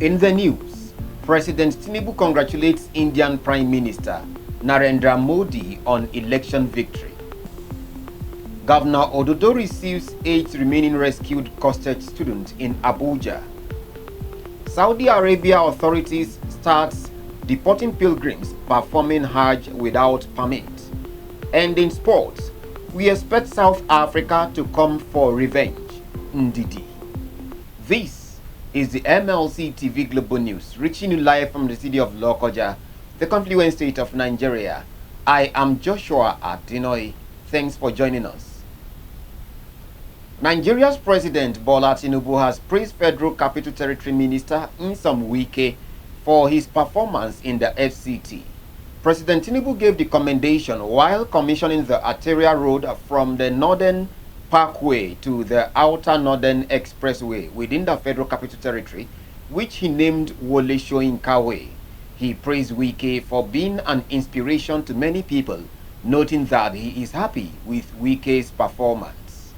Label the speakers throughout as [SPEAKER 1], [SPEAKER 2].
[SPEAKER 1] In the news, President Tinubu congratulates Indian Prime Minister Narendra Modi on election victory. Governor Ododo receives 8 remaining rescued CUSTECH students in Abuja. Saudi Arabia authorities starts deporting pilgrims performing Hajj without permit. And in sports, we expect South Africa to come for revenge. Ndidi. This is the MLC TV Global News, reaching you live from the city of Lokoja, the confluent state of Nigeria. I am Joshua Adinoy. Thanks for joining us. Nigeria's President Bola Tinubu has praised Federal Capital Territory Minister Nyesom Wike for his performance in the FCT. President Tinubu gave the commendation while commissioning the arterial road from the Northern Parkway to the Outer Northern Expressway within the Federal Capital Territory, which he named Wole Soyinka Way. He praised Wike for being an inspiration to many people, noting that he is happy with Wike's performance.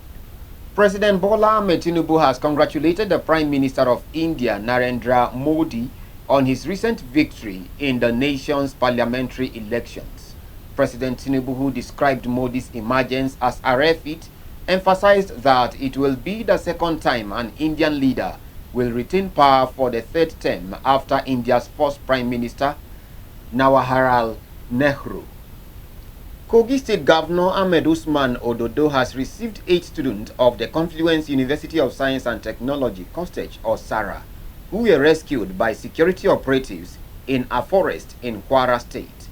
[SPEAKER 1] President Bola Ahmed Tinubu has congratulated the Prime Minister of India, Narendra Modi, on his recent victory in the nation's parliamentary elections. President Tinubu, who described Modi's emergence as a refit, emphasized that it will be the second time an Indian leader will retain power for the third term after India's first Prime Minister, Jawaharlal Nehru. Kogi State Governor Ahmed Usman Ododo has received 8 students of the Confluence University of Science and Technology, CUSTECH or SARA, who were rescued by security operatives in a forest in Kwara State.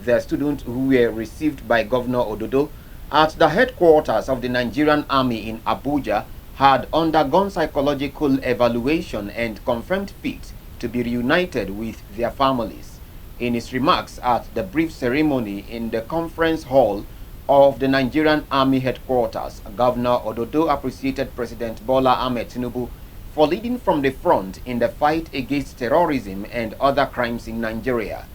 [SPEAKER 1] The students who were received by Governor Ododo at the headquarters of the Nigerian Army in Abuja had undergone psychological evaluation and confirmed fit to be reunited with their families. In his remarks at the brief ceremony in the conference hall of the Nigerian Army headquarters, Governor Ododo appreciated President Bola Ahmed Tinubu for leading from the front in the fight against terrorism and other crimes in Nigeria.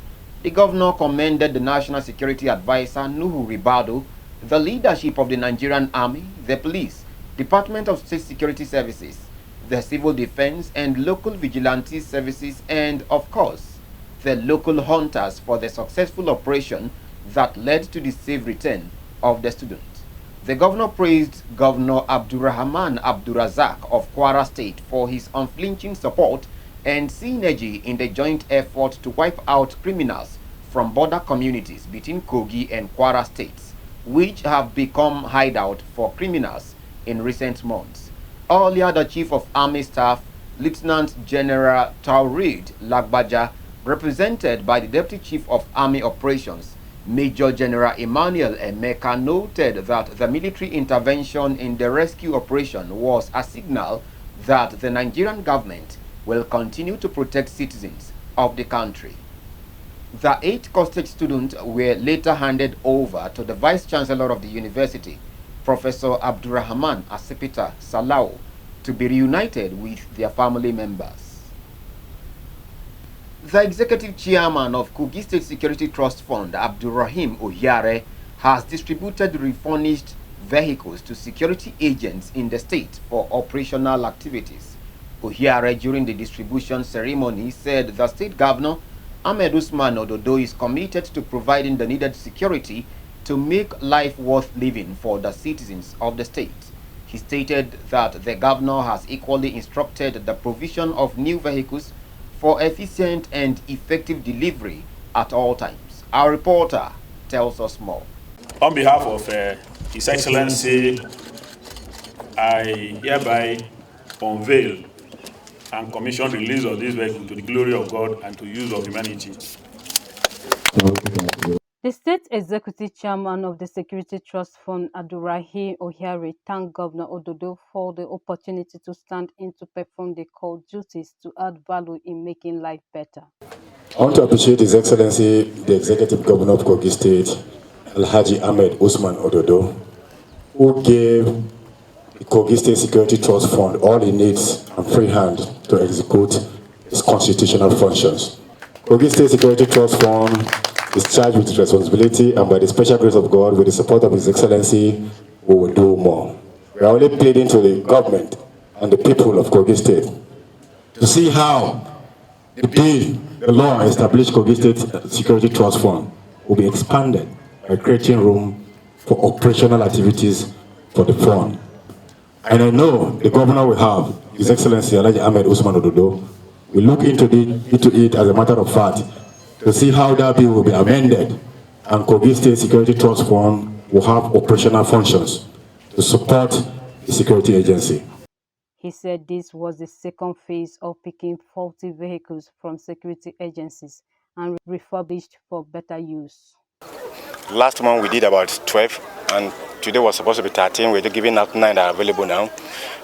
[SPEAKER 1] The governor commended the National Security Advisor Nuhu Ribadu, the leadership of the Nigerian Army, the police, Department of State Security Services, the Civil Defense and local vigilante services, and of course, the local hunters for the successful operation that led to the safe return of the students. The governor praised Governor Abdurrahman Abdurazak of Kwara State for his unflinching support and synergy in the joint effort to wipe out criminals from border communities between Kogi and Kwara states, which have become hideout for criminals in recent months. Earlier, the Chief of Army Staff, Lieutenant General Taurid Lagbaja, represented by the Deputy Chief of Army Operations, Major General Emmanuel Emeka, noted that the military intervention in the rescue operation was a signal that the Nigerian government will continue to protect citizens of the country. The 8 CUSTECH students were later handed over to the Vice Chancellor of the university, Professor Abdurrahman Asipita Salau, to be reunited with their family members. The executive chairman of Kogi State Security Trust Fund, Abdurrahim Ohiare, has distributed refurnished vehicles to security agents in the state for operational activities. Ohiare, during the distribution ceremony, said the state governor, Ahmed Usman Ododo, is committed to providing the needed security to make life worth living for the citizens of the state. He stated that the governor has equally instructed the provision of new vehicles for efficient and effective delivery at all times. Our reporter tells us more.
[SPEAKER 2] On behalf of His Excellency, I hereby unveil and commission release of this vehicle to the glory of God and to use of humanity.
[SPEAKER 3] The State Executive Chairman of the Security Trust Fund, Abdurrahim Ohiare, thanked Governor Ododo for the opportunity to stand in to perform the called duties to add value in making life better.
[SPEAKER 4] I want to appreciate His Excellency, the Executive Governor of Kogi State, Alhaji Ahmed Usman Ododo, who gave the Kogi State Security Trust Fund all it needs and free hand to execute its constitutional functions. Kogi State Security Trust Fund is charged with responsibility, and by the special grace of God, with the support of His Excellency, we will do more. We are only pleading to the government and the people of Kogi State to see how The law established Kogi State Security Trust Fund will be expanded by creating room for operational activities for the fund. And I know the governor will have, His Excellency Alhaji Ahmed Usman Ododo, will look into it as a matter of fact to see how that bill will be amended, and Kogi State Security Trust Fund will have operational functions to support the security agency.
[SPEAKER 3] He said this was the second phase of picking faulty vehicles from security agencies and refurbished for better use.
[SPEAKER 4] Last month we did about 12, and today was supposed to be 13. We're giving out 9 that are available now.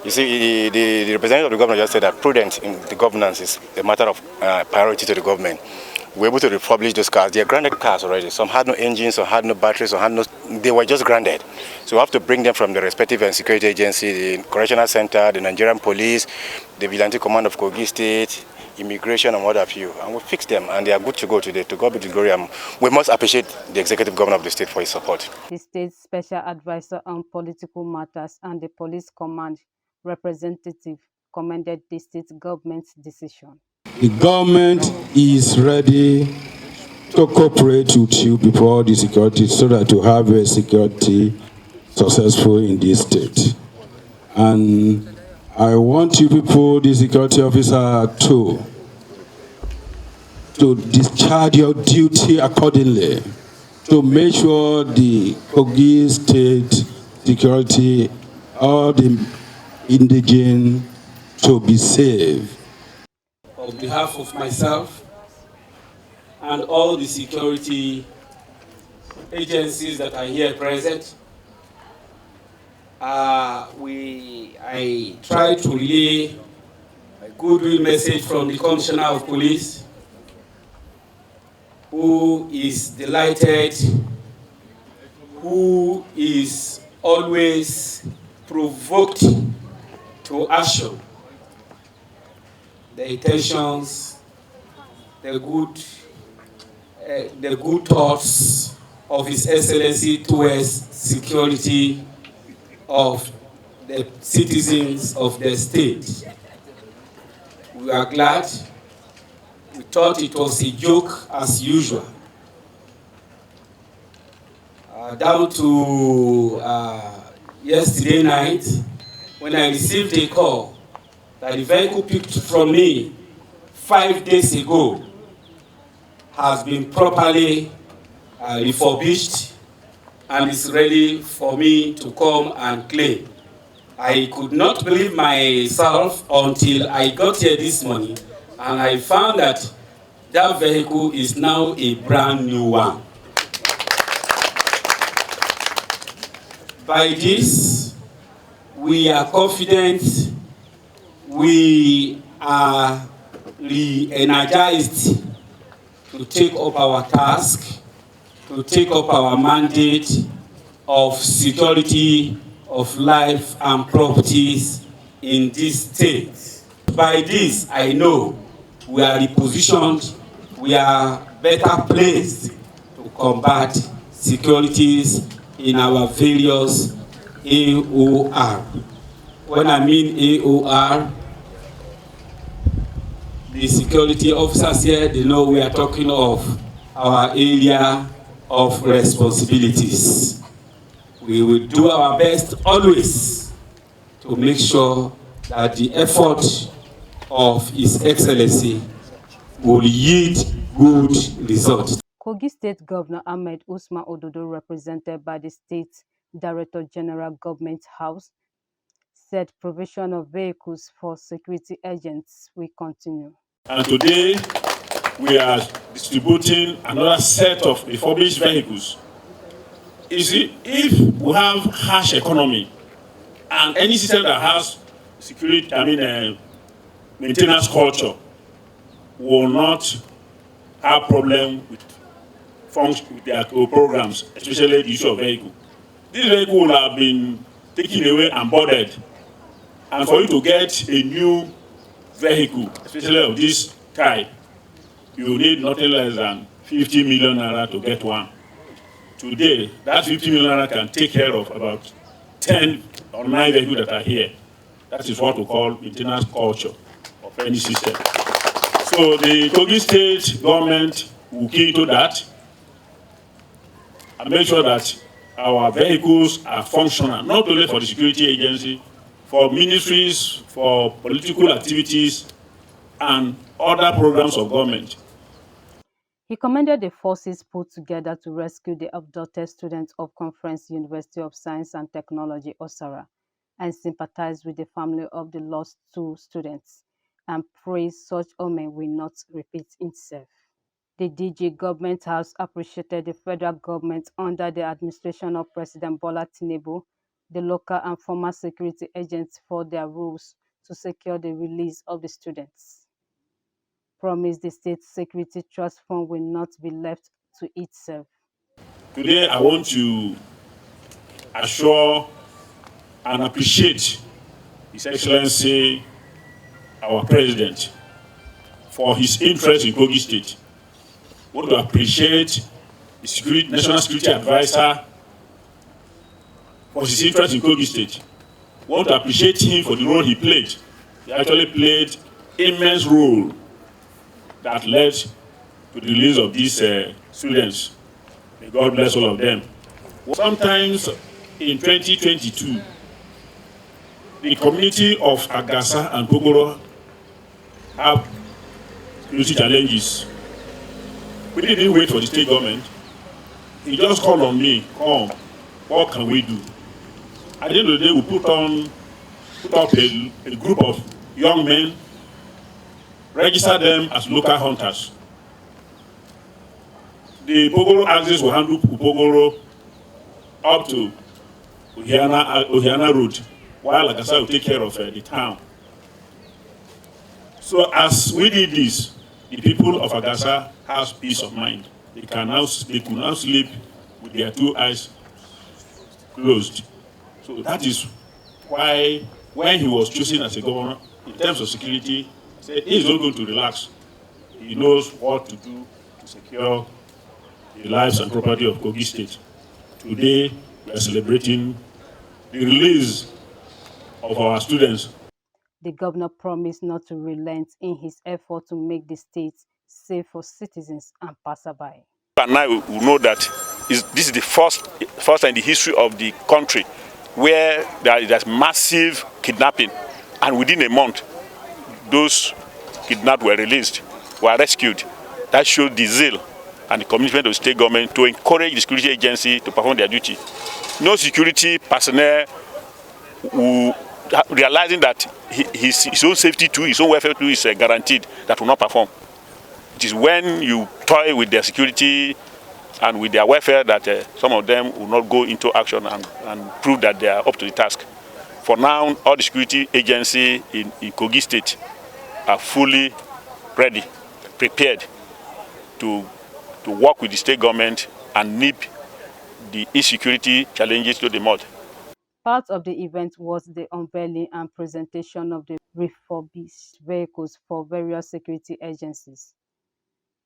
[SPEAKER 4] You see, the representative of the government just said that prudence in the governance is a matter of priority to the government. We're able to refurbish those cars. They are grounded cars already. Some had no engines, some had no batteries, some had no. They were just grounded. So we have to bring them from the respective security agency, the correctional center, the Nigerian police, the vigilante command of Kogi State, immigration, and what have you. And we fix them, and they are good to go today. To God be the glory. We must appreciate the executive governor of the state for his support.
[SPEAKER 3] The state's special advisor on political matters and the police command representative commended the state government's decision.
[SPEAKER 5] The government is ready to cooperate with you before the security so that you have a security successful in this state. And I want you people, the security officer, to discharge your duty accordingly, to make sure the Kogi State security, all the indigent, to be safe. On behalf of myself and all the security agencies that are here present, I try to relay a goodwill message from the Commissioner of Police, who is delighted, who is always provoked to action. The intentions, the good thoughts of His Excellency towards security of the citizens of the state. We are glad. We thought it was a joke as usual. Down to yesterday night, when I received a call that the vehicle picked from me 5 days ago has been properly refurbished and is ready for me to come and claim. I could not believe myself until I got here this morning and I found that that vehicle is now a brand new one. By this, we are confident, we are re-energized to take up our task, to take up our mandate of security of life and properties in this state. By this, I know we are repositioned, we are better placed to combat securities in our various AOR. When I mean AOR, the security officers here, they know we are talking of our area of responsibilities. We will do our best always to make sure that the effort of His Excellency will yield good results.
[SPEAKER 3] Kogi State Governor Ahmed Usman Ododo, represented by the State Director General Government House, said provision of vehicles for security agents will continue.
[SPEAKER 2] And today, we are distributing another set of refurbished vehicles. You see, if we have harsh economy and any system that has security, maintenance culture will not have problem with their programs, especially the issue of vehicle. This vehicle will have been taken away and boarded. And for you to get a new vehicle, especially of this type, you need nothing less than 50 million naira to get one. Today, that 50 million naira can take care of about 10 or 9 vehicles that are here. That is what we call maintenance culture of any system. So the Kogi State government will key into that and make sure that our vehicles are functional, not only for the security agency, for ministries, for political activities, and other programs of government.
[SPEAKER 3] He commended the forces put together to rescue the abducted students of Conference University of Science and Technology, Osara, and sympathized with the family of the lost two students, and praised such omen will not repeat itself. The DG government has appreciated the federal government under the administration of President Bola Tinubu, the local and former security agents for their rules to secure the release of the students. Promised the State Security Trust Fund will not be left to itself.
[SPEAKER 2] Today, I want to assure and appreciate His Excellency, our President, for his interest in Kogi State. I want to appreciate the National Security Advisor for his interest in Kogi State. I want to appreciate him for the role he played. He actually played immense role that led to the release of these students. May God bless all of them. Sometimes in 2022, the community of Agasa and Kogoro have security challenges. We didn't wait for the state government. He just called on me, come, what can we do? At the end of the day, we put up a group of young men, register them as local hunters. The Pogoro axis will handle Pogoro up to Ohiana Road, while Agasa will take care of the town. So as we did this, the people of Agasa have peace of mind. They could now sleep with their two eyes closed. So that is why when he was chosen as a governor, in terms of security, he said he's not going to relax. He knows what to do to secure the lives and property of Kogi State. Today, we are celebrating the release of our students.
[SPEAKER 3] The governor promised not to relent in his effort to make the state safe for citizens and passerby.
[SPEAKER 2] And now we know that this is the first time in the history of the country where there's massive kidnapping, and within a month, those kidnapped were released, were rescued. That showed the zeal and the commitment of the state government to encourage the security agency to perform their duty. No security personnel who, realizing that his own safety too, his own welfare too is guaranteed, that will not perform. It is when you toy with their security and with their welfare that some of them will not go into action and prove that they are up to the task. For now, all the security agencies in Kogi State are fully ready, prepared to work with the state government and nip the insecurity challenges to the mud.
[SPEAKER 3] Part of the event was the unveiling and presentation of the refurbished vehicles for various security agencies.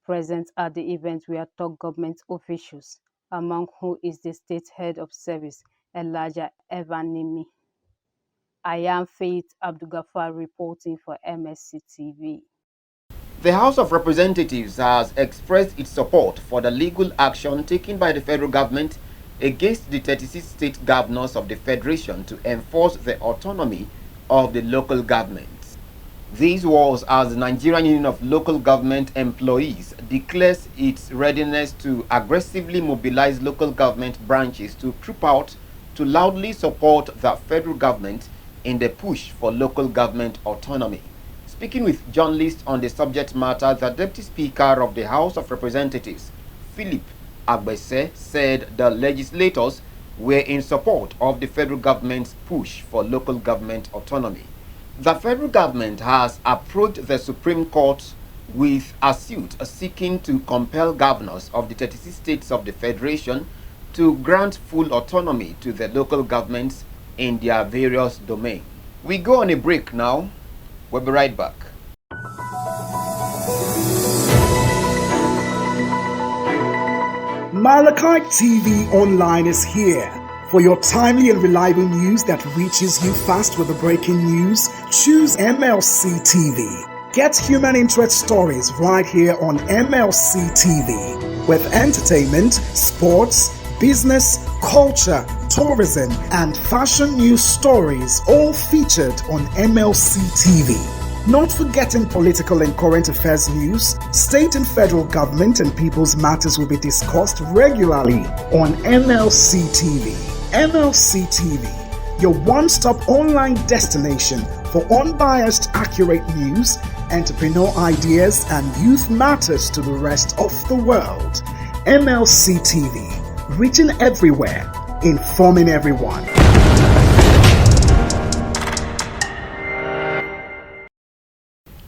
[SPEAKER 3] Present at the event were top government officials, among whom is the state head of service, Elijah Evanimi. I am Faith Abdugafar reporting for MLC TV.
[SPEAKER 1] The House of Representatives has expressed its support for the legal action taken by the federal government against the 36 state governors of the Federation to enforce the autonomy of the local governments. This was as the Nigerian Union of Local Government Employees declares its readiness to aggressively mobilize local government branches to troop out to loudly support the federal government in the push for local government autonomy. Speaking with journalists on the subject matter, the Deputy Speaker of the House of Representatives, Philip Agbese, said the legislators were in support of the federal government's push for local government autonomy. The federal government has approached the Supreme Court with a suit seeking to compel governors of the 36 states of the Federation to grant full autonomy to the local governments in their various domains. We go on a break now. We'll be right back.
[SPEAKER 6] Malachite TV Online is here. For your timely and reliable news that reaches you fast with the breaking news, choose MLC TV. Get human interest stories right here on MLC TV with entertainment, sports, business, culture, tourism, and fashion news stories all featured on MLC TV. Not forgetting political and current affairs news, state and federal government and people's matters will be discussed regularly on MLC TV. MLC TV, your one-stop online destination for unbiased, accurate news, entrepreneur ideas, and youth matters to the rest of the world. MLC TV, reaching everywhere, informing everyone.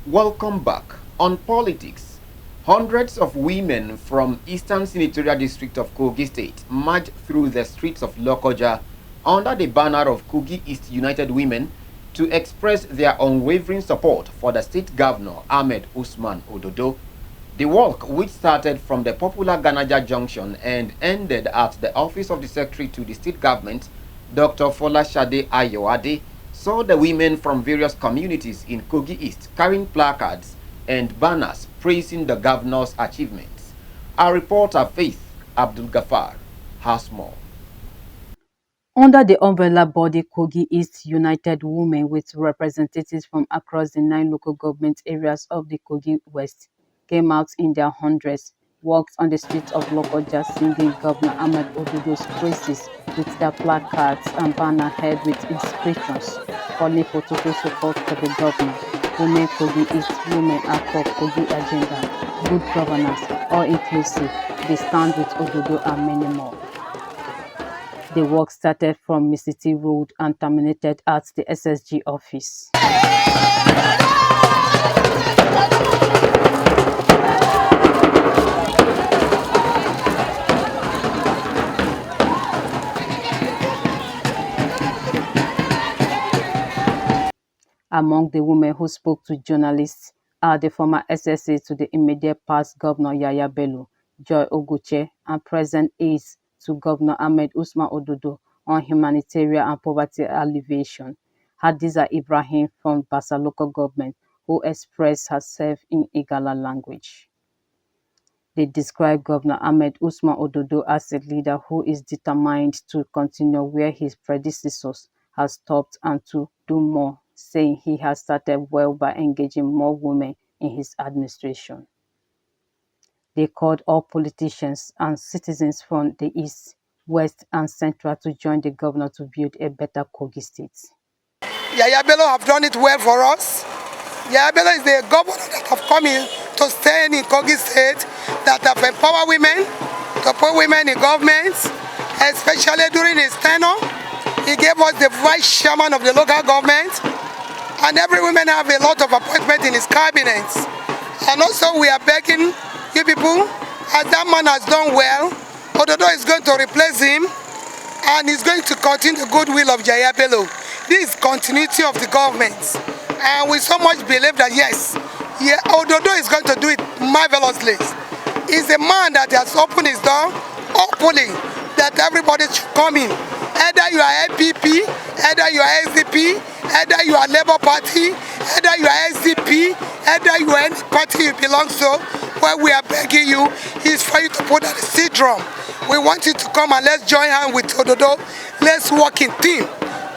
[SPEAKER 1] Welcome back. On politics, hundreds of women from Eastern Senatorial District of Kogi State marched through the streets of Lokoja under the banner of Kogi East United Women to express their unwavering support for the state governor, Ahmed Usman Ododo. The walk, which started from the popular Ganaja Junction and ended at the office of the secretary to the state government, Dr. Folashade Ayoade, saw the women from various communities in Kogi East carrying placards and banners praising the governor's achievements. Our reporter Faith Abdul Ghaffar has more.
[SPEAKER 3] Under the umbrella body Kogi East United Women, with representatives from across the 9 local government areas of the Kogi West, came out in their hundreds, walked on the streets of Lokoja singing Governor Ahmed Ododo's praises with their placards and banner head with inscriptions, calling for total support for the governor. Women Kogi East, Women are for Kogi Agenda, Good Governance, All Inclusive, They Stand with Ododo, and many more. The walk started from Mississippi Road and terminated at the SSG office. Among the women who spoke to journalists are the former SSA to the immediate past Governor Yaya Bello, Joy Oguche, and present aides to Governor Ahmed Usman Ododo on humanitarian and poverty alleviation, Hadiza Ibrahim from Basa local government, who expressed herself in Igala language. They described Governor Ahmed Usman Ododo as a leader who is determined to continue where his predecessors have stopped and to do more, saying he has started well by engaging more women in his administration. They called all politicians and citizens from the East, West, and Central to join the governor to build a better Kogi state.
[SPEAKER 7] Yaya Bello have done it well for us. Yaya Bello is the governor that have come in to stay in Kogi state, that have empowered women, to put women in government, especially during his tenure. He gave us the vice chairman of the local government, and every woman have a lot of appointments in his cabinet. And also we are begging you people, as that man has done well, Ododo is going to replace him, and he's going to continue the goodwill of Yaya Bello. This is continuity of the government, and we so much believe that yes, Ododo is going to do it marvelously. He's a man that has opened his door openly, that everybody should come in. Either you are APP, either you are SDP, either you are Labour Party, either you are SDP, either you are any party you belong to. What we are begging you is for you to put on the seed drum. We want you to come and let's join hands with Ododo. Let's work in team.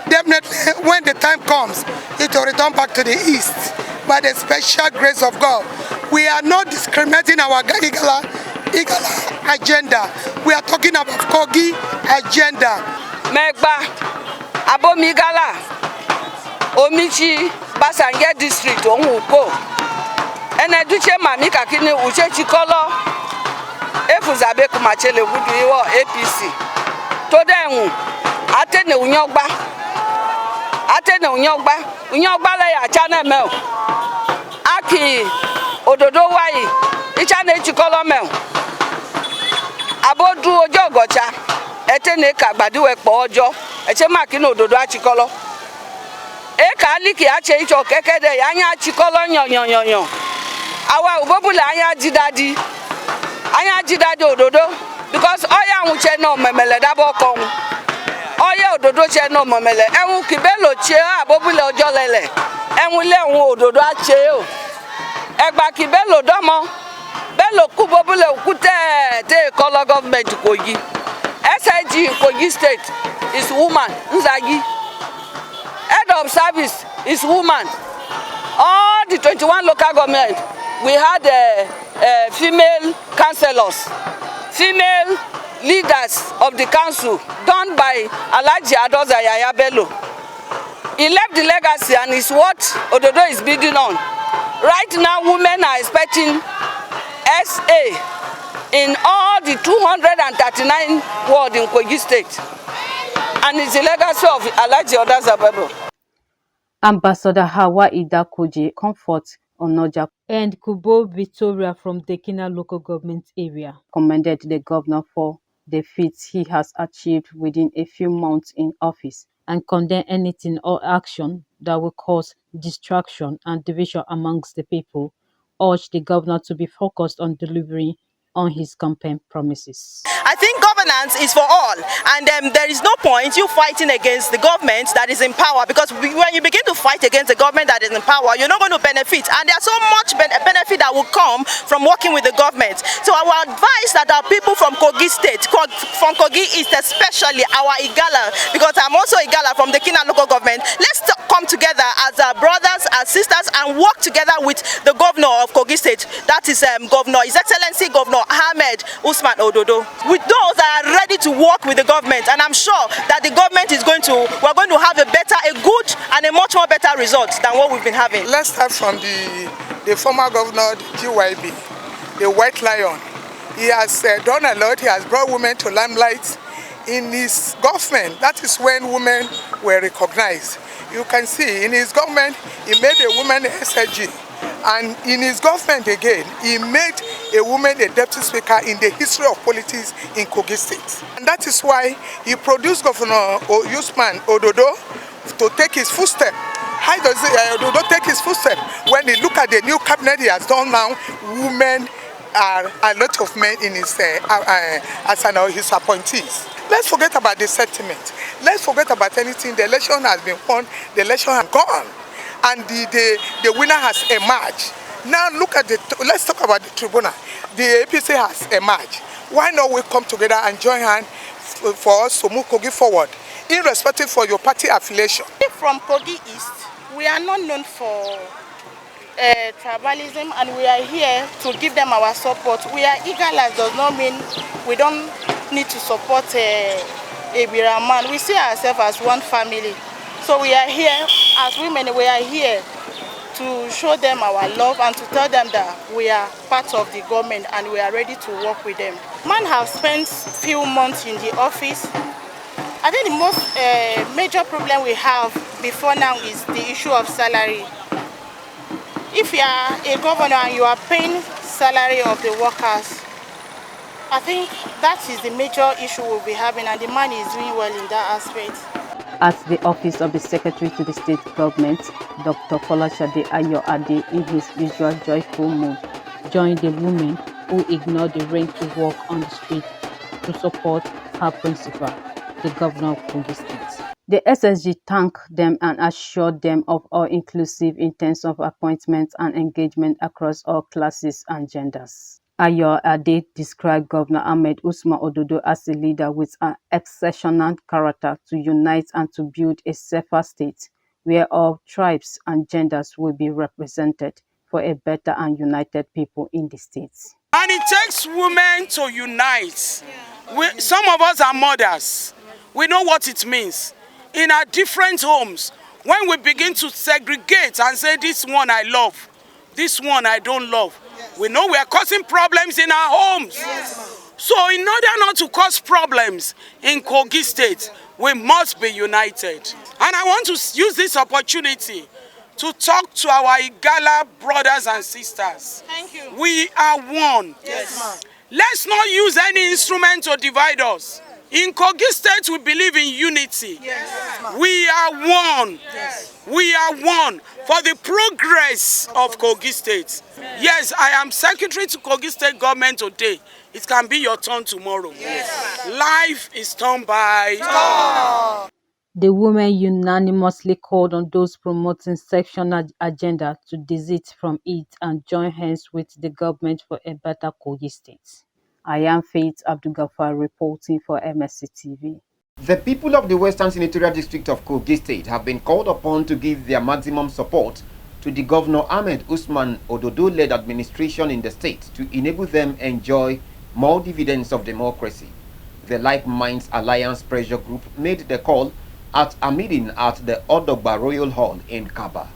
[SPEAKER 7] Definitely, when the time comes, it will return back to the East by the special grace of God. We are not discriminating our Igala agenda. We are talking about Kogi agenda.
[SPEAKER 8] Megba, Abomigala, Omichi, Basanje district, Omuko. Eneduche mami kakini uche chikolo efuzabe kumachele wudu iwo APC todenwu atene unyogba le ya chana me aki Ododo wayi ichana chikolo me abodu ojo ogocha etene ka gbadiwe po ojo eche makini Ododo achikolo e ka aliki ache icho kekede anya achikolo nyonyonyonyo awa ubobule anya jidadi Ododo because oya nwuche no memele dabo kon oya Ododo che no memele enwu kibelo che abobule ojolele enwu le enwu Ododo ache o Egbaki Bello Domo, Bello Kubobule Ukute, te color government Kogi. SIG Kogi State is woman, Nzagi. Head of service is woman. All the 21 local government, we had female councillors, female leaders of the council, done by Alhaji Adoza Yaya Bello. He left the legacy and is what Ododo is building on. Right now, women are expecting SA in all the 239 wards in Kogi State. And it's the legacy of Alhaji Adoza Bello.
[SPEAKER 3] Ambassador Hawa Idakoji Comfort Onoja and Kubo Victoria from the Kina local government area commended the governor for the feats he has achieved within a few months in office and condemned anything or action that will cause distraction and division amongst the people. Urged the governor to be focused on delivering on his campaign promises.
[SPEAKER 9] I think governance is for all, and there is no point you fighting against the government that is in power, because when you begin to fight against the government that is in power, you're not going to benefit, and there's so much benefit that will come from working with the government. So I will advise that our people from Kogi State, from Kogi East especially, our Igala, because I'm also Igala from the Kina local government, let's come together as our brothers and sisters and work together with the governor of Kogi State, that is Governor, His Excellency Governor Ahmed Usman Ododo, with those that are ready to work with the government, and I'm sure that the government is we're going to have a good and a much more better result than what we've been having.
[SPEAKER 7] Let's start from the former governor, GYB, the White Lion. He has done a lot. He has brought women to limelight in his government. That is when women were recognized. You can see in his government, he made a woman SIG. And in his government again, he made a woman a deputy speaker in the history of politics in Kogi State. And that is why he produced Governor Usman Ododo to take his footstep. How does Ododo take his footstep? When he look at the new cabinet he has done now, women are a lot of men in his his appointees. Let's forget about the sentiment. Let's forget about anything. The election has been won. The election has gone. And the winner has emerged. Now look at let's talk about the tribunal. The APC has emerged. Why not we come together and join hands for us to move Kogi forward, irrespective of your party affiliation?
[SPEAKER 10] From Kogi East, we are not known for tribalism, and we are here to give them our support. We are Igalas does not mean we don't need to support a Biraman. We see ourselves as one family. So we are here, as women, we are here to show them our love and to tell them that we are part of the government and we are ready to work with them. Man have spent few months in the office. I think the most major problem we have before now is the issue of salary. If you are a governor and you are paying salary of the workers, I think that is the major issue we'll be having, and the man is doing well in that aspect.
[SPEAKER 3] At the office of the Secretary to the State Government, Dr. Folashade Ayo-Ade, in his usual joyful mood, joined the women who ignored the rain to walk on the street to support her principal, the governor of Kogi State. The SSG thanked them and assured them of all-inclusive in terms of appointments and engagement across all classes and genders. Ayo-Ade described Governor Ahmed Usman Ododo as a leader with an exceptional character to unite and to build a safer state where all tribes and genders will be represented for a better and united people in the state.
[SPEAKER 5] And it takes women to unite. Some of us are mothers. We know what it means. In our different homes, when we begin to segregate and say, this one I love, this one I don't love, we know we are causing problems in our homes. So in order not to cause problems in Kogi State, we must be united. And I want to use this opportunity to talk to our Igala brothers and sisters.
[SPEAKER 10] Thank you.
[SPEAKER 5] We are one.
[SPEAKER 10] Yes.
[SPEAKER 5] Let's not use any instrument to divide us. In Kogi State, we believe in unity.
[SPEAKER 10] Yes.
[SPEAKER 5] We are one.
[SPEAKER 10] Yes.
[SPEAKER 5] We are one for the progress of Kogi State. Yes, I am secretary to Kogi State government today. It can be your turn tomorrow.
[SPEAKER 10] Yes.
[SPEAKER 5] Life is turned by...
[SPEAKER 3] The women unanimously called on those promoting sectional agenda to desist from it and join hands with the government for a better Kogi state. I am Faith Abdul reporting for MLC TV.
[SPEAKER 1] The people of the Western Senatorial District of Kogi State have been called upon to give their maximum support to the Governor Ahmed Usman Ododo-led administration in the state to enable them enjoy more dividends of democracy. The Like Minds Alliance Pressure Group made the call at a meeting at the Ododo Royal Hall in Kaba.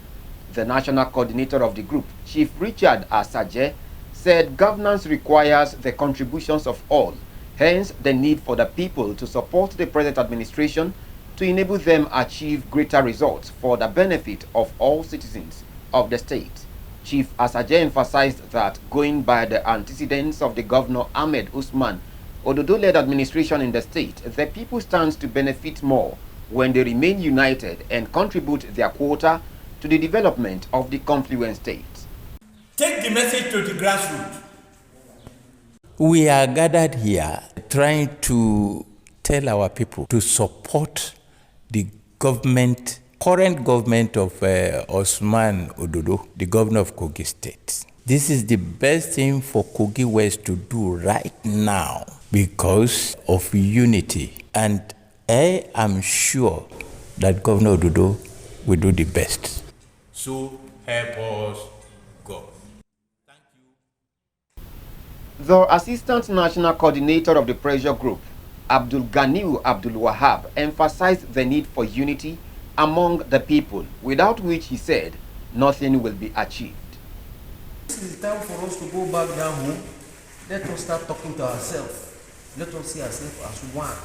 [SPEAKER 1] The national coordinator of the group, Chief Richard Asaje, said governance requires the contributions of all, hence the need for the people to support the present administration to enable them achieve greater results for the benefit of all citizens of the state. Chief Asaje emphasized that going by the antecedents of the Governor Ahmed Usman Ododo-led administration in the state, the people stand to benefit more when they remain united and contribute their quota to the development of the confluent state.
[SPEAKER 11] Take the message to the grassroots.
[SPEAKER 12] We are gathered here trying to tell our people to support the government, current government of Osman Ododo, the governor of Kogi State. This is the best thing for Kogi West to do right now because of unity. And I am sure that Governor Ododo will do the best.
[SPEAKER 11] So help us, God. Thank you.
[SPEAKER 1] The Assistant National Coordinator of the Pressure Group, Abdul Ganiu Abdul Wahab, emphasized the need for unity among the people, without which, he said, nothing will be achieved.
[SPEAKER 13] This is the time for us to go back down home. Let us start talking to ourselves. Let us see ourselves as one,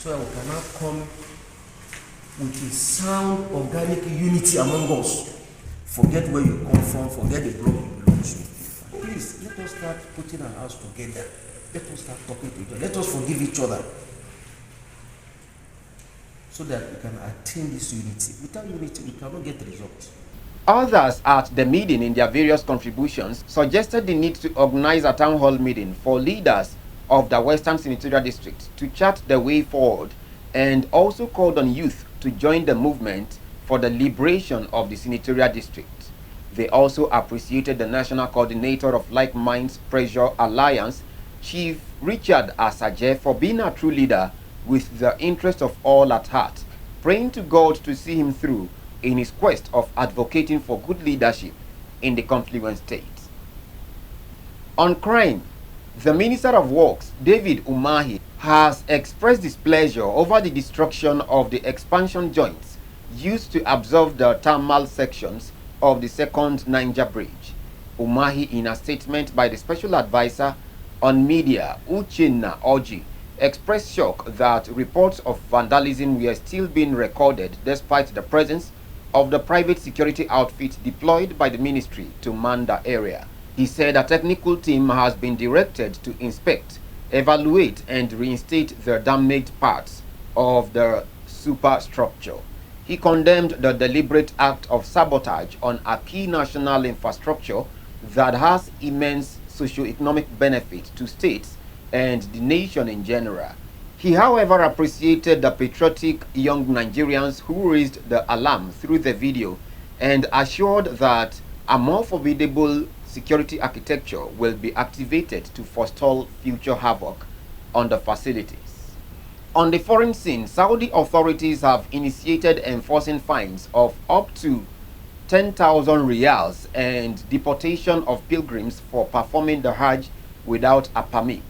[SPEAKER 13] so that we can now come with a sound, organic unity among us. Forget where you come from, forget the block you belong to. Please, let us start putting our house together. Let us start talking to each other. Let us forgive each other, so that we can attain this unity. Without unity, we cannot get results.
[SPEAKER 1] Others at the meeting, in their various contributions, suggested the need to organize a town hall meeting for leaders of the Western Senatorial District to chart the way forward, and also called on youth to join the movement for the liberation of the Senatorial District. They also appreciated the National Coordinator of Like Minds Pressure Alliance, Chief Richard Asaje, for being a true leader with the interest of all at heart, praying to God to see him through in his quest of advocating for good leadership in the confluent state. On crime, the Minister of Works, David Umahi, has expressed displeasure over the destruction of the expansion joints used to absorb the thermal sections of the second Niger bridge. Umahi, in a statement by the Special Advisor on Media, Uchenna Oji, expressed shock that reports of vandalism were still being recorded despite the presence of the private security outfit deployed by the ministry to man the area. He said a technical team has been directed to inspect, evaluate, and reinstate the damaged parts of the superstructure. He condemned the deliberate act of sabotage on a key national infrastructure that has immense socio-economic benefit to states and the nation in general. He, however, appreciated the patriotic young Nigerians who raised the alarm through the video and assured that a more formidable security architecture will be activated to forestall future havoc on the facilities. On the foreign scene, Saudi authorities have initiated enforcing fines of up to 10,000 riyals and deportation of pilgrims for performing the Hajj without a permit.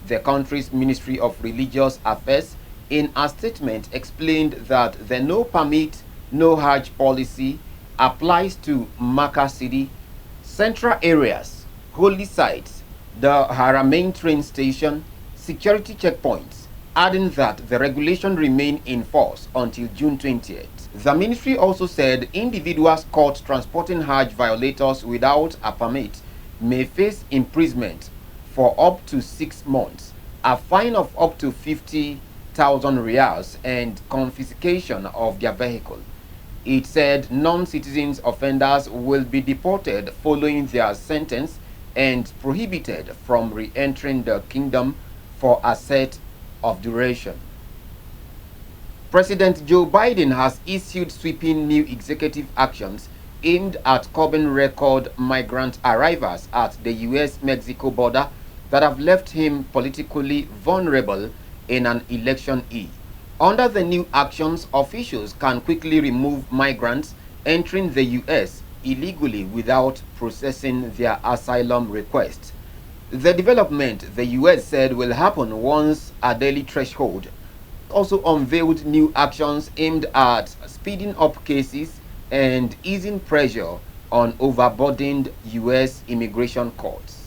[SPEAKER 1] The country's Ministry of Religious Affairs, in a statement, explained that the no permit, no Hajj policy applies to Makkah City, central areas, holy sites, the Haramain train station, security checkpoints, adding that the regulation remain in force until June 20th. The ministry also said individuals caught transporting Hajj violators without a permit may face imprisonment for up to 6 months, a fine of up to 50,000 riyals, and confiscation of their vehicle. It said non-citizens offenders will be deported following their sentence and prohibited from re-entering the kingdom for a set of duration. President Joe Biden has issued sweeping new executive actions aimed at curbing record migrant arrivals at the U.S.-Mexico border that have left him politically vulnerable in an election year. Under the new actions, officials can quickly remove migrants entering the U.S. illegally without processing their asylum requests. The development, the U.S. said, will happen once a daily threshold. Also unveiled new actions aimed at speeding up cases and easing pressure on overburdened U.S. immigration courts.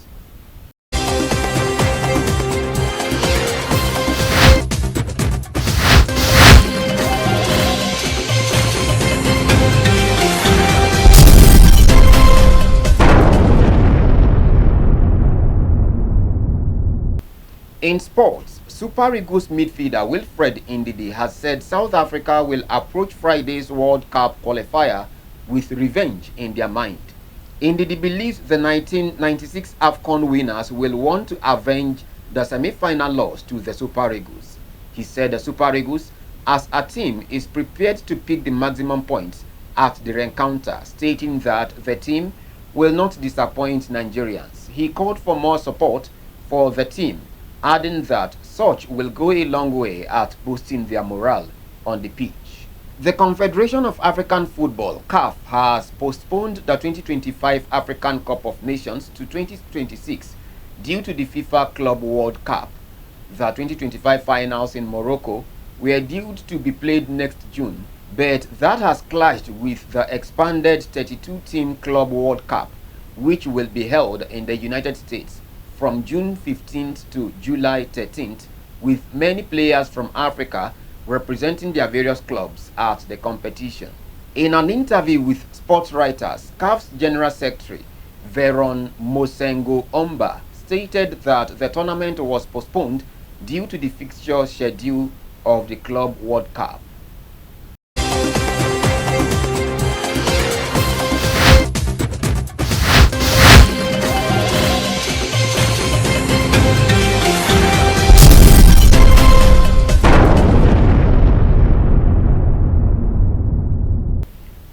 [SPEAKER 1] In sports, Super Eagles midfielder Wilfred Ndidi has said South Africa will approach Friday's World Cup qualifier with revenge in their mind. Ndidi believes the 1996 AFCON winners will want to avenge the semi-final loss to the Super Eagles. He said the Super Eagles, as a team, is prepared to pick the maximum points at the encounter, stating that the team will not disappoint Nigerians. He called for more support for the team, adding that such will go a long way at boosting their morale on the pitch. The Confederation of African Football, CAF, has postponed the 2025 African Cup of Nations to 2026 due to the FIFA Club World Cup. The 2025 finals in Morocco were due to be played next June, but that has clashed with the expanded 32-team Club World Cup, which will be held in the United States from June 15th to July 13th, with many players from Africa representing their various clubs at the competition. In an interview with sports writers, CAF's General Secretary Veron Mosengo Omba stated that the tournament was postponed due to the fixture schedule of the Club World Cup.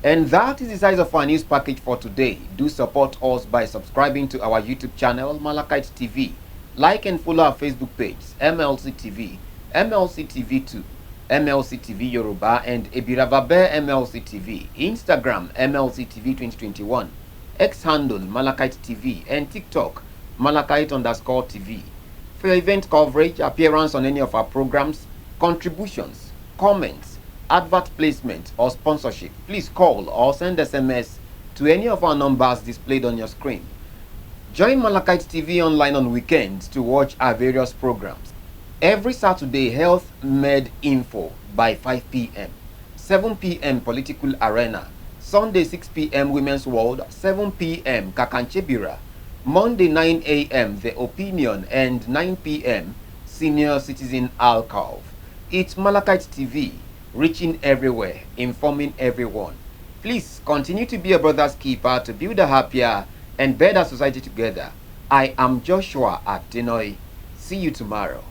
[SPEAKER 1] And that is the size of our news package for today. Do support us by subscribing to our YouTube channel, Malachite TV. Like and follow our Facebook page, MLC TV, MLC TV 2, MLC TV Yoruba, and Ebiravabe MLC TV. Instagram, MLC TV 2021. X handle, Malachite TV, and TikTok, Malachite_TV. For your event coverage, appearance on any of our programs, contributions, comments, advert placement, or sponsorship, please call or send SMS to any of our numbers displayed on your screen. Join Malachite TV online on weekends to watch our various programs. Every Saturday, Health Med Info by 5 p.m. 7 p.m. Political Arena. Sunday, 6 p.m. Women's World. 7 p.m. Kakanchebira. Monday, 9 a.m. The Opinion, and 9 p.m. Senior Citizen Alcove. It's Malachite TV, reaching everywhere, informing everyone. Please continue to be a brother's keeper to build a happier and better society together. I am Joshua Adenoy. See you tomorrow.